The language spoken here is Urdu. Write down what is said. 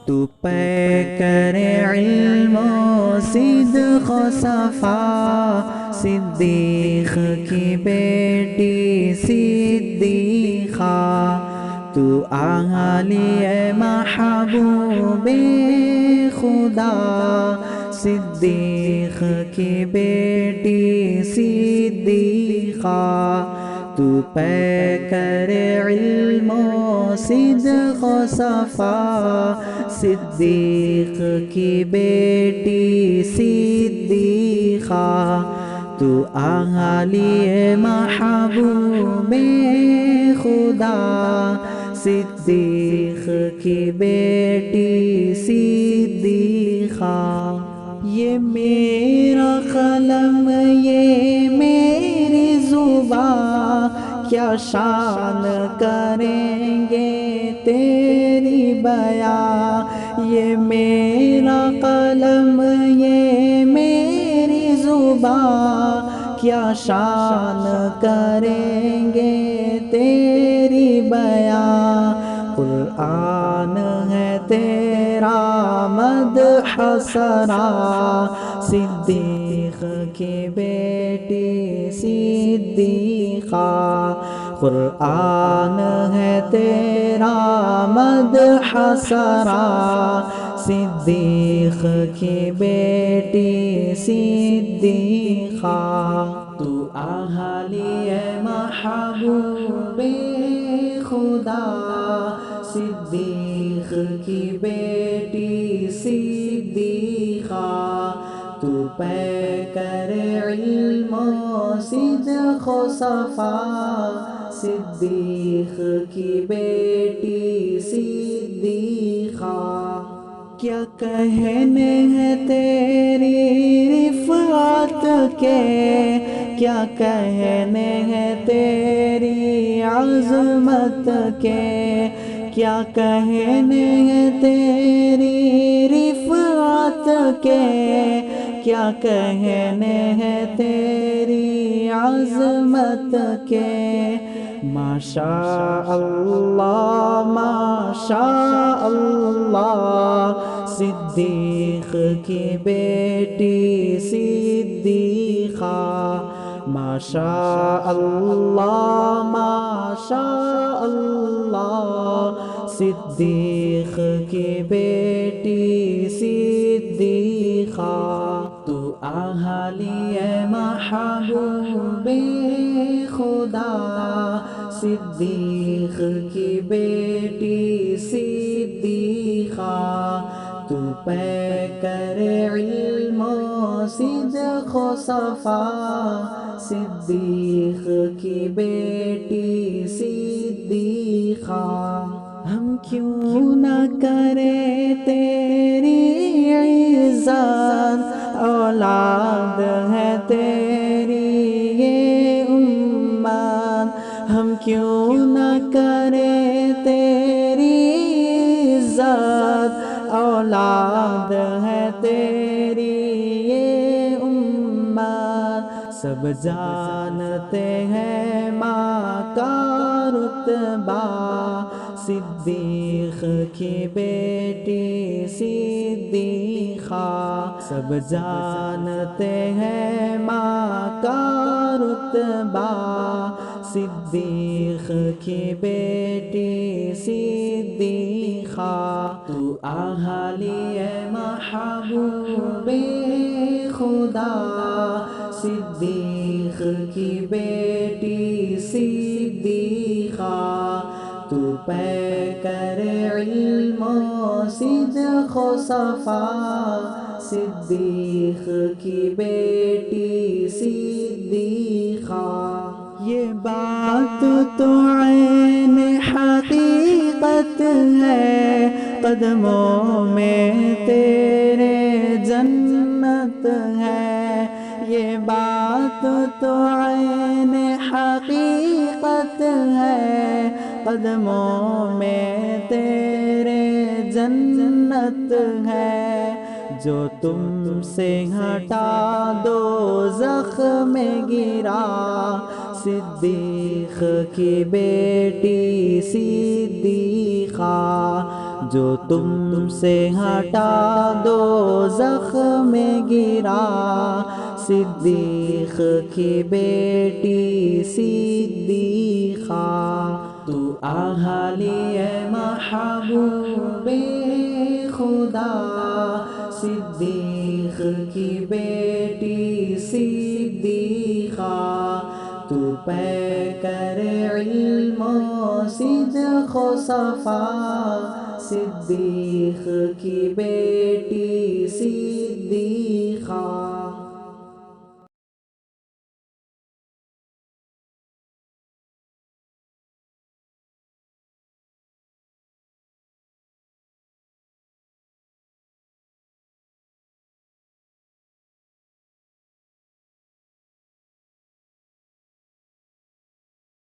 تو پیکر علم و صدق و صفا، صدیق کی بیٹی صدیقہ، تو اھلیہ محبوب خدا، صدیق کی بیٹی صدیقہ، تو پیکر علم و صدق و صفا، صدیق کی بیٹی صدیقہ، تو اھلیہ محبوب خدا، صدیق کی بیٹی صدیقہ۔ یہ میرا قلم یہ میری زباں، کیا شان کریں گے تیری بیاں، یہ میرا قلم یہ میری زباں، کیا شان کریں گے تیری بیاں، قرآن ہے تیرا مدح سرا، صدیق کی بیٹی صدیقہ، قرآن ہے تیرا مدح سرا، صدیق کی بیٹی صدیقہ، تو اھلیہ محبوب خدا، صدیق کی بیٹی صدیقہ، تو پیکر علم و صدق و صفا، صدیق کی بیٹی صدیقہ۔ کیا کہنے ہیں تیری رفعت کے، کیا کہنے ہیں تیری عظمت کے، کیا کہنے ہیں تیری رفعت کے، کیا کہنے ہیں تیری عظمت کے، ماشاءاللہ ماشاءاللہ، صدیق کی بیٹی صدیقہ، ماشاءاللہ ماشاءاللہ، صدیق کی بیٹی صدیقہ، تو اھلیہ محبوب خدا، صدیق کی بیٹی صدیقہ، تو پیکر علم و صدق و صفا، صدیق کی بیٹی صدیقہ۔ ہم کیوں نہ کریں تیری عزت، اولاد ہے تیری یہ امت، ہم کیوں نہ کریں تیری عزت، اولاد ہے تیری یہ امت، سب جانتے ہیں ماں کا رتبہ، صدیق کی بیٹی صدیقہ، سب جانتے ہیں ماں کا رتبہ، صدیق کی بیٹی صدیقہ، تو اھلیہ محبوب خدا، صدیق کی بیٹی صدیقہ، تو پیکر علم و صدق و صفا، صدیق کی بیٹی صدیقہ۔ یہ بات تو عین حقیقت ہے، قدموں میں تیرے جنت ہے، یہ بات تو عین حقیقت ہے، قدموں میں تیرے جنت ہے، جو تم سے ہٹا دوزخ میں گرا، صدیق کی بیٹی صدیقہ، جو تم سے ہٹا دوزخ میں گرا، صدیق کی بیٹی صدیقہ، تو اھلیہ محبوب خدا، صدیق کی بیٹی صدیقہ، تو پیکر علم و صدق و صفا، صدیق کی بیٹی صدیقہ۔